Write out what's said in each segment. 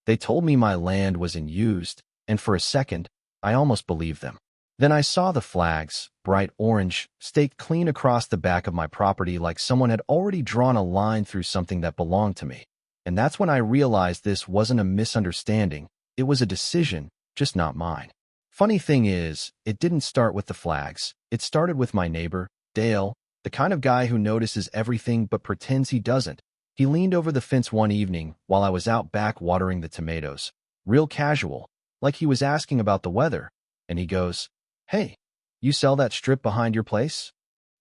They told me my land was unused, and for a second, I almost believed them. Then I saw the flags, bright orange, staked clean across the back of my property like someone had already drawn a line through something that belonged to me. And that's when I realized this wasn't a misunderstanding, it was a decision, just not mine. Funny thing is, it didn't start with the flags. It started with my neighbor, Dale, the kind of guy who notices everything but pretends he doesn't. He leaned over the fence one evening while I was out back watering the tomatoes, real casual, like he was asking about the weather, and he goes, "Hey, you sell that strip behind your place?"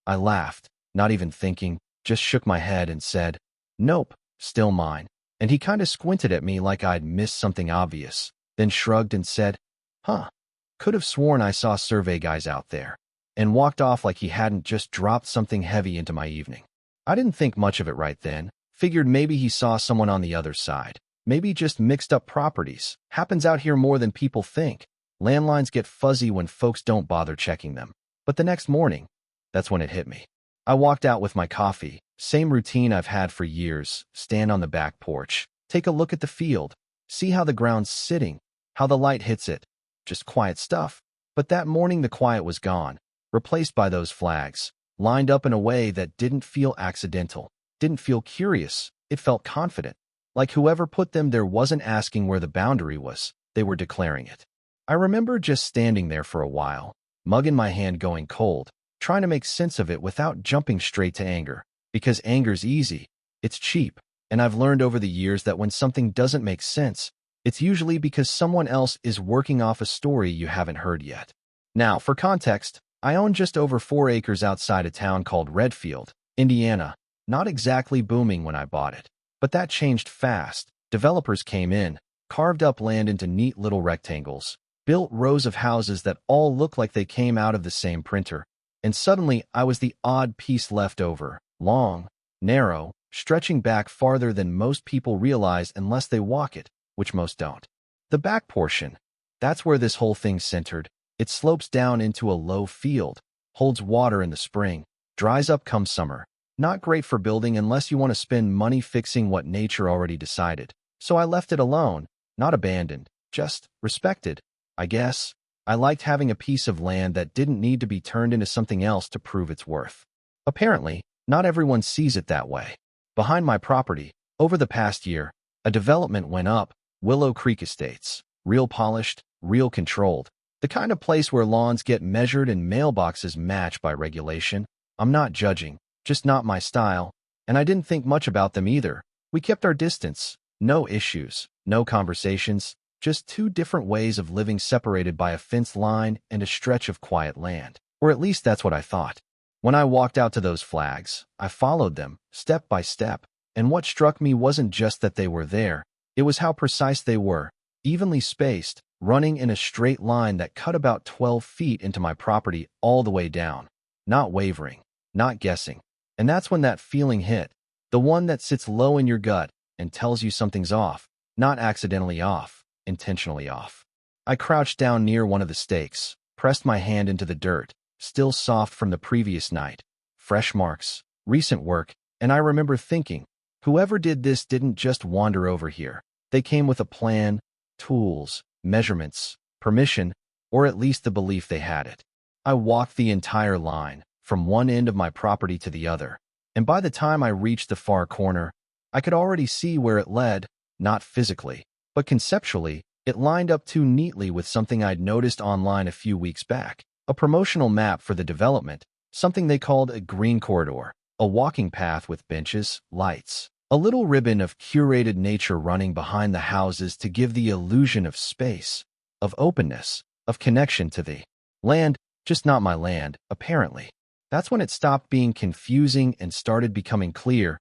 I laughed, not even thinking, just shook my head and said, "Nope, still mine." And he kind of squinted at me like I'd missed something obvious, then shrugged and said, "Huh, could have sworn I saw survey guys out there," and walked off like he hadn't just dropped something heavy into my evening. I didn't think much of it right then, figured maybe he saw someone on the other side, maybe just mixed up properties. Happens out here more than people think. Landlines get fuzzy when folks don't bother checking them. But the next morning, that's when it hit me. I walked out with my coffee, same routine I've had for years, stand on the back porch, take a look at the field, see how the ground's sitting, how the light hits it, just quiet stuff. But that morning the quiet was gone, replaced by those flags, lined up in a way that didn't feel accidental, didn't feel curious, it felt confident. Like whoever put them there wasn't asking where the boundary was, they were declaring it. I remember just standing there for a while, mug in my hand going cold, trying to make sense of it without jumping straight to anger. Because anger's easy, it's cheap, and I've learned over the years that when something doesn't make sense, it's usually because someone else is working off a story you haven't heard yet. Now, for context, I own just over 4 acres outside a town called Redfield, Indiana, not exactly booming when I bought it. But that changed fast. Developers came in, carved up land into neat little rectangles, built rows of houses that all looked like they came out of the same printer, and suddenly I was the odd piece left over, long, narrow, stretching back farther than most people realize unless they walk it, which most don't. The back portion, that's where this whole thing centered. It slopes down into a low field, holds water in the spring, dries up come summer. Not great for building unless you want to spend money fixing what nature already decided. So I left it alone, not abandoned, just respected, I guess. I liked having a piece of land that didn't need to be turned into something else to prove its worth. Apparently, not everyone sees it that way. Behind my property, over the past year, a development went up, Willow Creek Estates. Real polished, real controlled. The kind of place where lawns get measured and mailboxes matched by regulation. I'm not judging, just not my style, and I didn't think much about them either. We kept our distance, no issues, no conversations, just 2 different ways of living separated by a fence line and a stretch of quiet land. Or at least that's what I thought. When I walked out to those flags, I followed them, step by step, and what struck me wasn't just that they were there, it was how precise they were, evenly spaced, running in a straight line that cut about 12 feet into my property all the way down. Not wavering, not guessing. And that's when that feeling hit, the one that sits low in your gut and tells you something's off, not accidentally off, intentionally off. I crouched down near one of the stakes, pressed my hand into the dirt, still soft from the previous night. Fresh marks, recent work, and I remember thinking, whoever did this didn't just wander over here. They came with a plan, tools, measurements, permission, or at least the belief they had it. I walked the entire line, from one end of my property to the other, and by the time I reached the far corner, I could already see where it led, not physically, but conceptually. It lined up too neatly with something I'd noticed online a few weeks back, a promotional map for the development, something they called a green corridor, a walking path with benches, lights, a little ribbon of curated nature running behind the houses to give the illusion of space, of openness, of connection to the land, just not my land, apparently. That's when it stopped being confusing and started becoming clear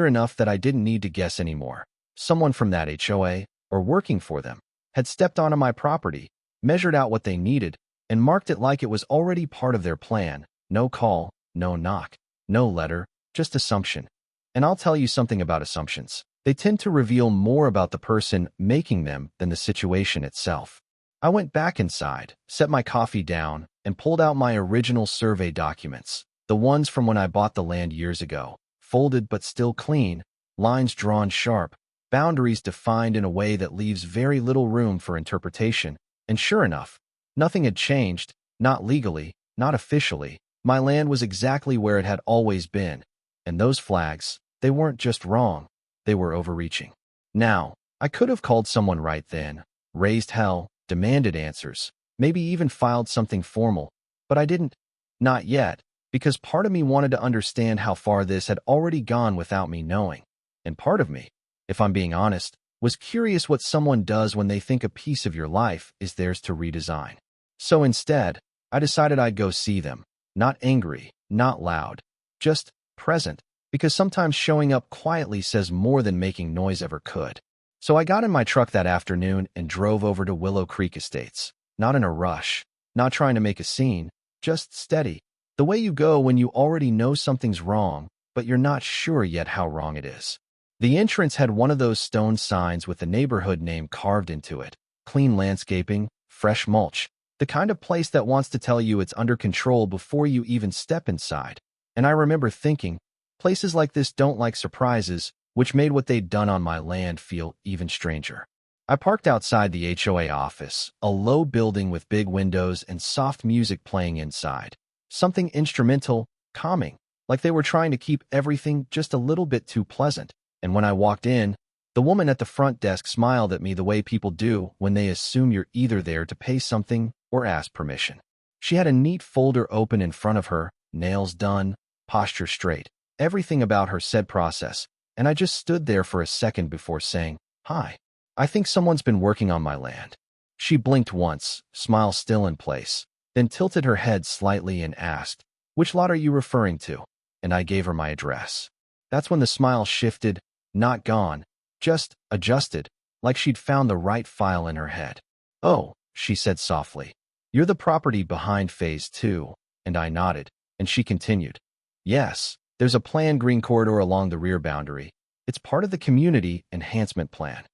enough that I didn't need to guess anymore. Someone from that HOA, or working for them, had stepped onto my property, measured out what they needed, and marked it like it was already part of their plan. No call, no knock, no letter, just assumption. And I'll tell you something about assumptions. They tend to reveal more about the person making them than the situation itself. I went back inside, set my coffee down, and pulled out my original survey documents, the ones from when I bought the land years ago, folded but still clean, lines drawn sharp, boundaries defined in a way that leaves very little room for interpretation. And sure enough, nothing had changed, not legally, not officially. My land was exactly where it had always been. And those flags, they weren't just wrong, they were overreaching. Now, I could have called someone right then, raised hell, demanded answers, maybe even filed something formal, but I didn't. Not yet, because part of me wanted to understand how far this had already gone without me knowing. And part of me, if I'm being honest, was curious what someone does when they think a piece of your life is theirs to redesign. So instead, I decided I'd go see them. Not angry, not loud, just present, because sometimes showing up quietly says more than making noise ever could. So I got in my truck that afternoon and drove over to Willow Creek Estates. Not in a rush, not trying to make a scene, just steady. The way you go when you already know something's wrong, but you're not sure yet how wrong it is. The entrance had one of those stone signs with the neighborhood name carved into it. Clean landscaping, fresh mulch. The kind of place that wants to tell you it's under control before you even step inside. And I remember thinking, places like this don't like surprises, which made what they'd done on my land feel even stranger. I parked outside the HOA office, a low building with big windows and soft music playing inside. Something instrumental, calming, like they were trying to keep everything just a little bit too pleasant. And when I walked in, the woman at the front desk smiled at me the way people do when they assume you're either there to pay something or ask permission. She had a neat folder open in front of her, nails done, posture straight. Everything about her said process, and I just stood there for a second before saying, "Hi, I think someone's been working on my land." She blinked once, smile still in place, then tilted her head slightly and asked, "Which lot are you referring to?" And I gave her my address. That's when the smile shifted, not gone, just adjusted, like she'd found the right file in her head. "Oh," she said softly, "you're the property behind Phase 2, and I nodded, and she continued, "Yes, there's a planned green corridor along the rear boundary. It's part of the community enhancement plan."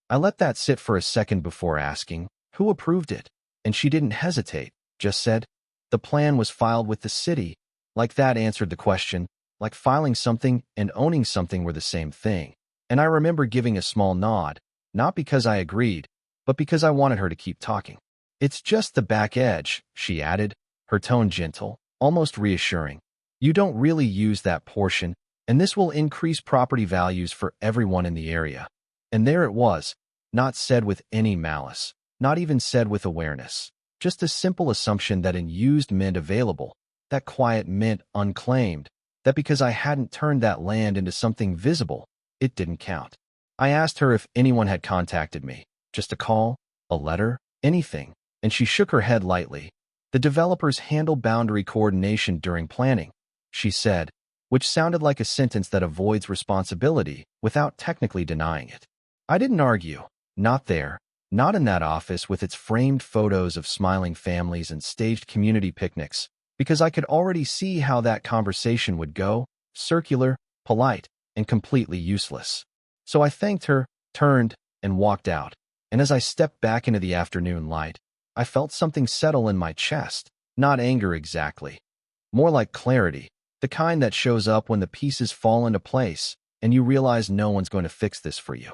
I let that sit for a second before asking, "Who approved it?" And she didn't hesitate, just said, "The plan was filed with the city." Like that answered the question, like filing something and owning something were the same thing. And I remember giving a small nod, not because I agreed, but because I wanted her to keep talking. "It's just the back edge," she added, her tone gentle, almost reassuring. "You don't really use that portion, and this will increase property values for everyone in the area." And there it was, not said with any malice, not even said with awareness, just a simple assumption that unused meant available, that quiet meant unclaimed, that because I hadn't turned that land into something visible, it didn't count. I asked her if anyone had contacted me, just a call, a letter, anything, and she shook her head lightly. "The developers handle boundary coordination during planning," she said, which sounded like a sentence that avoids responsibility without technically denying it. I didn't argue. Not there. Not in that office with its framed photos of smiling families and staged community picnics, because I could already see how that conversation would go, circular, polite, and completely useless. So I thanked her, turned, and walked out. And as I stepped back into the afternoon light, I felt something settle in my chest, not anger exactly. More like clarity, the kind that shows up when the pieces fall into place and you realize no one's going to fix this for you.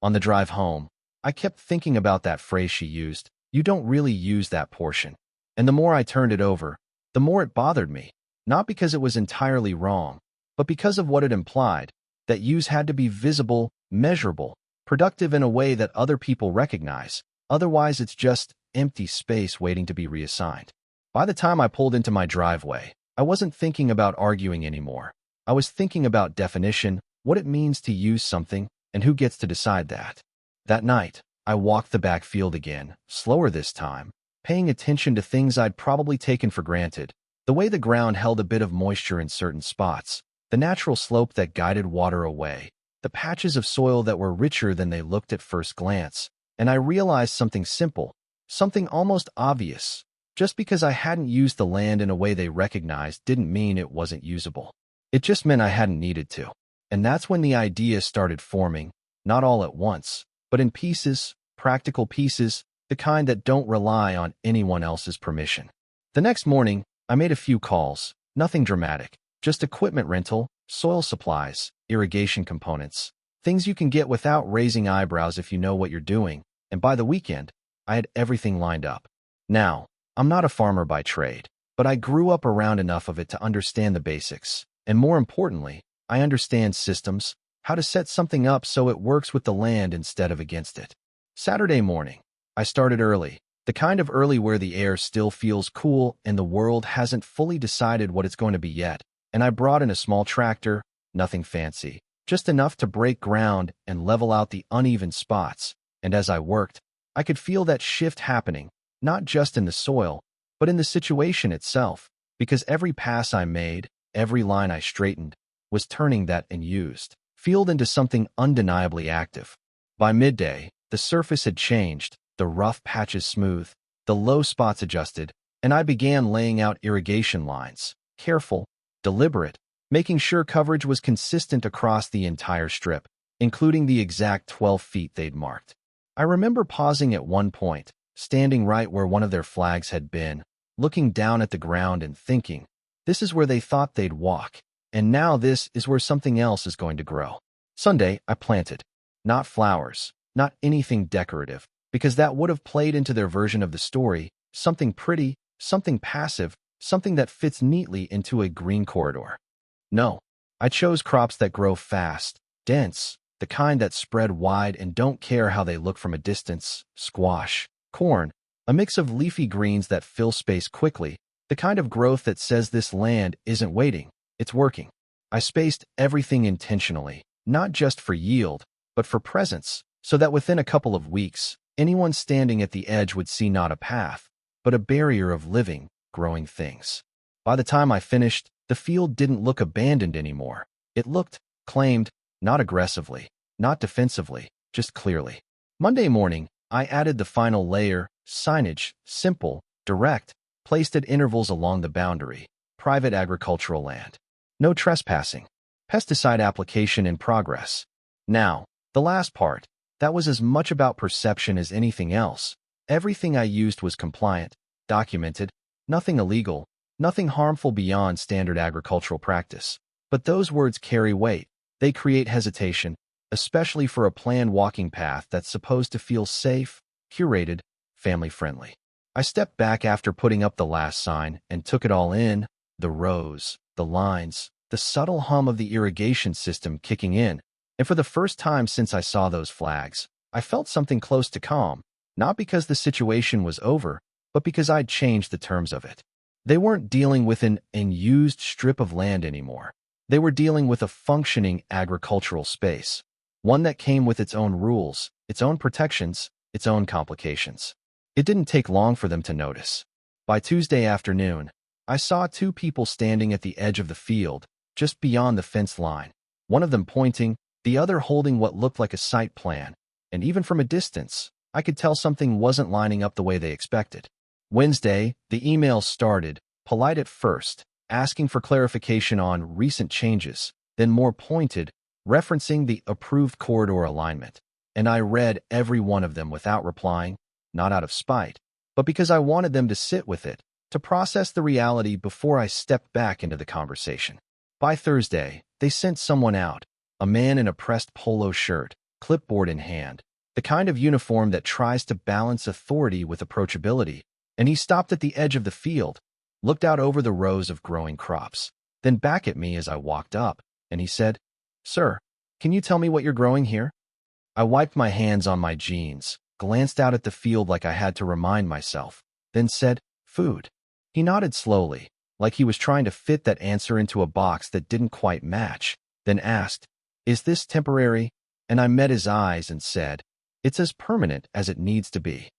On the drive home, I kept thinking about that phrase she used, "You don't really use that portion." And the more I turned it over, the more it bothered me, not because it was entirely wrong, but because of what it implied, that use had to be visible, measurable, productive in a way that other people recognize. Otherwise, it's just empty space waiting to be reassigned. By the time I pulled into my driveway, I wasn't thinking about arguing anymore. I was thinking about definition, what it means to use something, and who gets to decide that. That night, I walked the backfield again, slower this time, paying attention to things I'd probably taken for granted. The way the ground held a bit of moisture in certain spots, the natural slope that guided water away, the patches of soil that were richer than they looked at first glance. And I realized something simple, something almost obvious. Just because I hadn't used the land in a way they recognized didn't mean it wasn't usable. It just meant I hadn't needed to. And that's when the idea started forming, not all at once, but in pieces, practical pieces, the kind that don't rely on anyone else's permission. The next morning, I made a few calls, nothing dramatic, just equipment rental, soil supplies, irrigation components. Things you can get without raising eyebrows if you know what you're doing, and by the weekend, I had everything lined up. Now, I'm not a farmer by trade, but I grew up around enough of it to understand the basics, and more importantly, I understand systems, how to set something up so it works with the land instead of against it. Saturday morning, I started early, the kind of early where the air still feels cool and the world hasn't fully decided what it's going to be yet, and I brought in a small tractor, nothing fancy, just enough to break ground and level out the uneven spots, and as I worked, I could feel that shift happening, not just in the soil, but in the situation itself, because every pass I made, every line I straightened, was turning that unused field into something undeniably active. By midday, the surface had changed, the rough patches smoothed, the low spots adjusted, and I began laying out irrigation lines, careful, deliberate, making sure coverage was consistent across the entire strip, including the exact 12 feet they'd marked. I remember pausing at one point, standing right where one of their flags had been, looking down at the ground and thinking, this is where they thought they'd walk, and now this is where something else is going to grow. Sunday, I planted. Not flowers, not anything decorative, because that would have played into their version of the story, something pretty, something passive, something that fits neatly into a green corridor. No, I chose crops that grow fast, dense, the kind that spread wide and don't care how they look from a distance, squash, corn, a mix of leafy greens that fill space quickly, the kind of growth that says this land isn't waiting, it's working. I spaced everything intentionally, not just for yield, but for presence, so that within a couple of weeks, anyone standing at the edge would see not a path, but a barrier of living, growing things. By the time I finished, the field didn't look abandoned anymore. It looked claimed, not aggressively, not defensively, just clearly. Monday morning, I added the final layer, signage, simple, direct, placed at intervals along the boundary, private agricultural land. No trespassing. Pesticide application in progress. Now, the last part, that was as much about perception as anything else. Everything I used was compliant, documented, nothing illegal, nothing harmful beyond standard agricultural practice. But those words carry weight. They create hesitation, especially for a planned walking path that's supposed to feel safe, curated, family-friendly. I stepped back after putting up the last sign and took it all in, the rows, the lines, the subtle hum of the irrigation system kicking in, and for the first time since I saw those flags, I felt something close to calm, not because the situation was over, but because I'd changed the terms of it. They weren't dealing with an unused strip of land anymore. They were dealing with a functioning agricultural space, one that came with its own rules, its own protections, its own complications. It didn't take long for them to notice. By Tuesday afternoon, I saw two people standing at the edge of the field, just beyond the fence line, one of them pointing, the other holding what looked like a site plan, and even from a distance, I could tell something wasn't lining up the way they expected. Wednesday, the email started, polite at first, asking for clarification on recent changes, then more pointed, referencing the approved corridor alignment, and I read every one of them without replying, not out of spite, but because I wanted them to sit with it, to process the reality before I stepped back into the conversation. By Thursday, they sent someone out, a man in a pressed polo shirt, clipboard in hand, the kind of uniform that tries to balance authority with approachability, and he stopped at the edge of the field, looked out over the rows of growing crops, then back at me as I walked up, and he said, "Sir, can you tell me what you're growing here?" I wiped my hands on my jeans, glanced out at the field like I had to remind myself, then said, "Food." He nodded slowly, like he was trying to fit that answer into a box that didn't quite match, then asked, "Is this temporary?" And I met his eyes and said, "It's as permanent as it needs to be."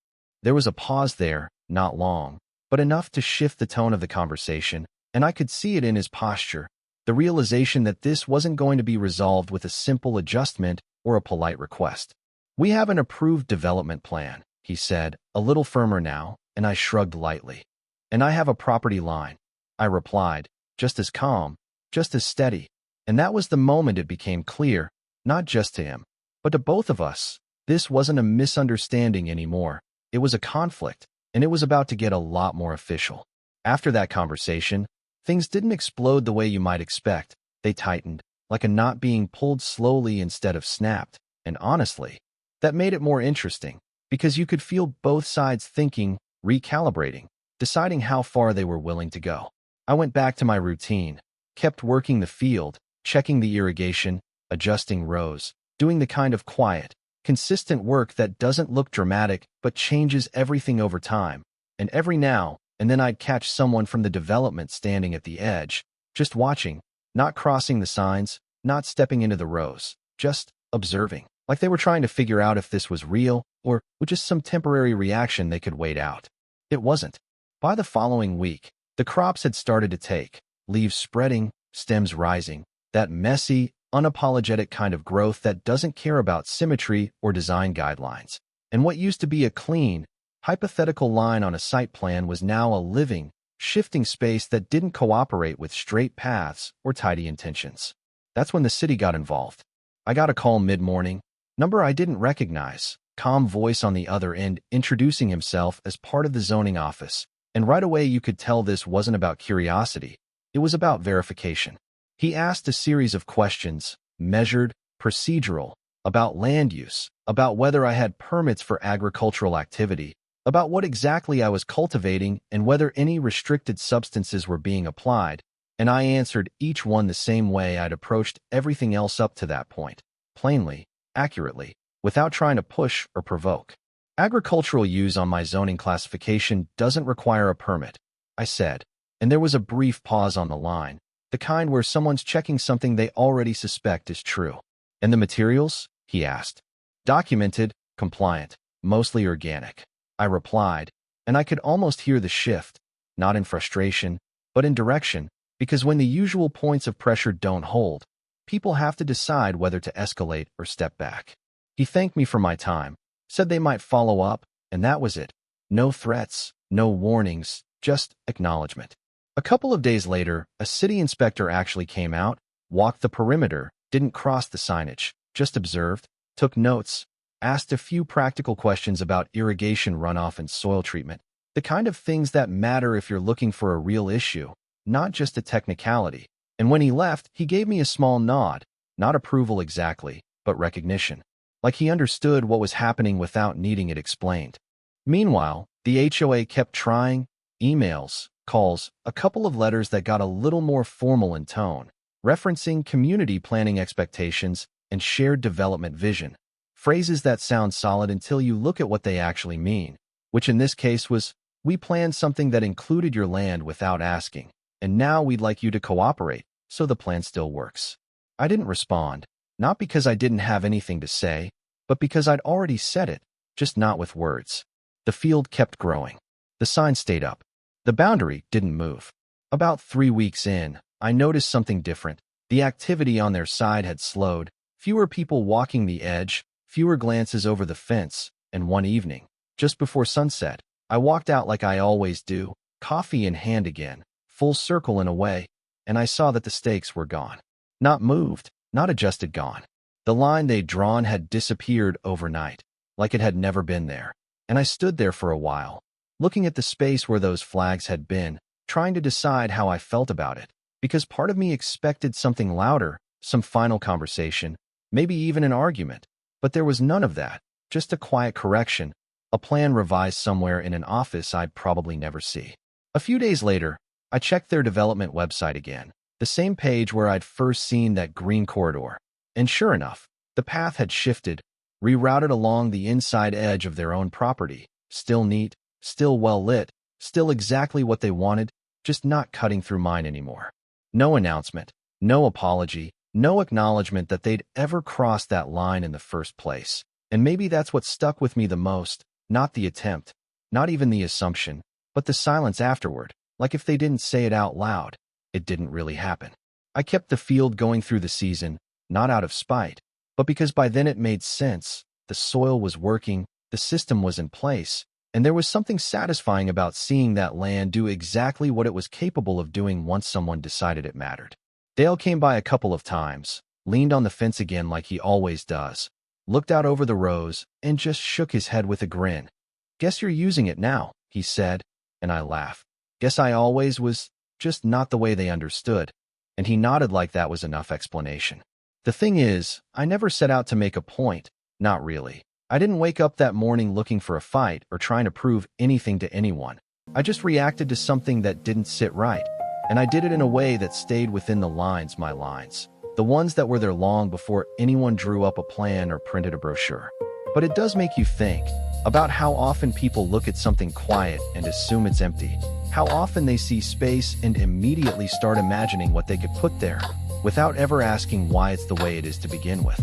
There was a pause there, not long, but enough to shift the tone of the conversation, and I could see it in his posture, the realization that this wasn't going to be resolved with a simple adjustment or a polite request. "We have an approved development plan," he said, a little firmer now, and I shrugged lightly. "And I have a property line," I replied, just as calm, just as steady, and that was the moment it became clear, not just to him, but to both of us, this wasn't a misunderstanding anymore. It was a conflict, and it was about to get a lot more official. After that conversation, things didn't explode the way you might expect. They tightened, like a knot being pulled slowly instead of snapped. And honestly, that made it more interesting, because you could feel both sides thinking, recalibrating, deciding how far they were willing to go. I went back to my routine, kept working the field, checking the irrigation, adjusting rows, doing the kind of quiet, consistent work that doesn't look dramatic but changes everything over time. And every now and then I'd catch someone from the development standing at the edge, just watching, not crossing the signs, not stepping into the rows, just observing, like they were trying to figure out if this was real or just some temporary reaction they could wait out. It wasn't. By the following week, the crops had started to take, leaves spreading, stems rising, that messy, unapologetic kind of growth that doesn't care about symmetry or design guidelines. And what used to be a clean, hypothetical line on a site plan was now a living, shifting space that didn't cooperate with straight paths or tidy intentions. That's when the city got involved. I got a call mid-morning, number I didn't recognize, calm voice on the other end introducing himself as part of the zoning office. And right away you could tell this wasn't about curiosity, it was about verification. He asked a series of questions, measured, procedural, about land use, about whether I had permits for agricultural activity, about what exactly I was cultivating and whether any restricted substances were being applied, and I answered each one the same way I'd approached everything else up to that point, plainly, accurately, without trying to push or provoke. Agricultural use on my zoning classification doesn't require a permit, I said, and there was a brief pause on the line, the kind where someone's checking something they already suspect is true. And the materials? He asked. Documented, compliant, mostly organic. I replied, and I could almost hear the shift, not in frustration, but in direction, because when the usual points of pressure don't hold, people have to decide whether to escalate or step back. He thanked me for my time, said they might follow up, and that was it. No threats, no warnings, just acknowledgement. A couple of days later, a city inspector actually came out, walked the perimeter, didn't cross the signage, just observed, took notes, asked a few practical questions about irrigation runoff and soil treatment, the kind of things that matter if you're looking for a real issue, not just a technicality. And when he left, he gave me a small nod, not approval exactly, but recognition, like he understood what was happening without needing it explained. Meanwhile, the HOA kept trying, emails, calls, a couple of letters that got a little more formal in tone, referencing community planning expectations and shared development vision. Phrases that sound solid until you look at what they actually mean, which in this case was, we planned something that included your land without asking, and now we'd like you to cooperate, so the plan still works. I didn't respond, not because I didn't have anything to say, but because I'd already said it, just not with words. The field kept growing. The sign stayed up. The boundary didn't move. About 3 weeks in, I noticed something different. The activity on their side had slowed, fewer people walking the edge, fewer glances over the fence, and one evening, just before sunset, I walked out like I always do, coffee in hand again, full circle in a way, and I saw that the stakes were gone. Not moved, not adjusted, gone. The line they'd drawn had disappeared overnight, like it had never been there, and I stood there for a while, looking at the space where those flags had been, trying to decide how I felt about it, because part of me expected something louder, some final conversation, maybe even an argument, but there was none of that, just a quiet correction, a plan revised somewhere in an office I'd probably never see. A few days later, I checked their development website again, the same page where I'd first seen that green corridor, and sure enough, the path had shifted, rerouted along the inside edge of their own property, still neat, still well lit, still exactly what they wanted, just not cutting through mine anymore. No announcement, no apology, no acknowledgement that they'd ever crossed that line in the first place. And maybe that's what stuck with me the most, not the attempt, not even the assumption, but the silence afterward, like if they didn't say it out loud, it didn't really happen. I kept the field going through the season, not out of spite, but because by then it made sense, the soil was working, the system was in place, and there was something satisfying about seeing that land do exactly what it was capable of doing once someone decided it mattered. Dale came by a couple of times, leaned on the fence again like he always does, looked out over the rows, and just shook his head with a grin. "Guess you're using it now," he said, and I laughed. Guess I always was, just not the way they understood. and he nodded like that was enough explanation. The thing is, I never set out to make a point, not really. I didn't wake up that morning looking for a fight or trying to prove anything to anyone. I just reacted to something that didn't sit right, and I did it in a way that stayed within my lines, the ones that were there long before anyone drew up a plan or printed a brochure. But it does make you think about how often people look at something quiet and assume it's empty, how often they see space and immediately start imagining what they could put there, without ever asking why it's the way it is to begin with.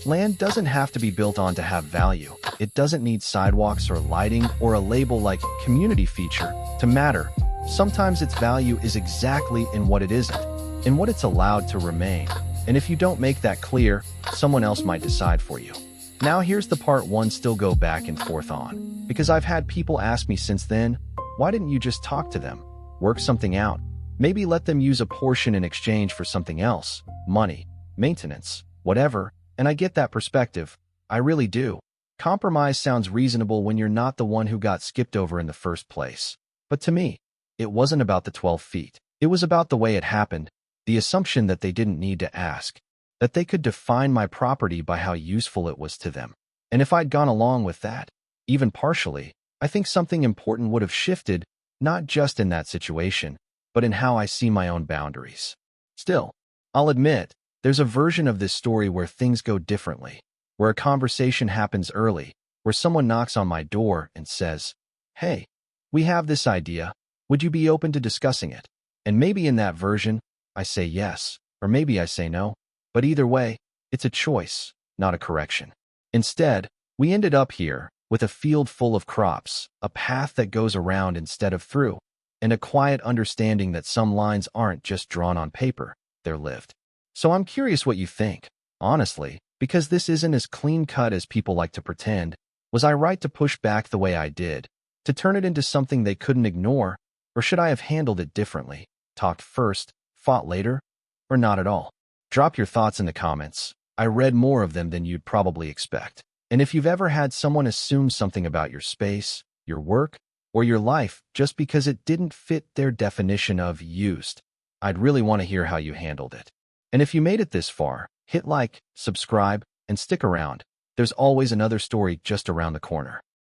Land doesn't have to be built on to have value. It doesn't need sidewalks or lighting or a label like community feature to matter. Sometimes its value is exactly in what it isn't, in what it's allowed to remain. And if you don't make that clear, someone else might decide for you. Now here's the part one still go back and forth on, because I've had people ask me since then, why didn't you just talk to them, work something out, maybe let them use a portion in exchange for something else, money, maintenance, whatever, and I get that perspective, I really do. Compromise sounds reasonable when you're not the one who got skipped over in the first place. But to me, it wasn't about the 12 feet. It was about the way it happened, the assumption that they didn't need to ask, that they could define my property by how useful it was to them. And if I'd gone along with that, even partially, I think something important would have shifted, not just in that situation, but in how I see my own boundaries. Still, I'll admit, there's a version of this story where things go differently, where a conversation happens early, where someone knocks on my door and says, "Hey, we have this idea. Would you be open to discussing it?" And maybe in that version, I say yes, or maybe I say no. But either way, it's a choice, not a correction. Instead, we ended up here with a field full of crops, a path that goes around instead of through, and a quiet understanding that some lines aren't just drawn on paper, they're lived. So I'm curious what you think, honestly, because this isn't as clean-cut as people like to pretend. Was I right to push back the way I did, to turn it into something they couldn't ignore, or should I have handled it differently, talked first, fought later, or not at all? Drop your thoughts in the comments. I read more of them than you'd probably expect. And if you've ever had someone assume something about your space, your work, or your life just because it didn't fit their definition of used, I'd really want to hear how you handled it. And if you made it this far, hit like, subscribe, and stick around. There's always another story just around the corner.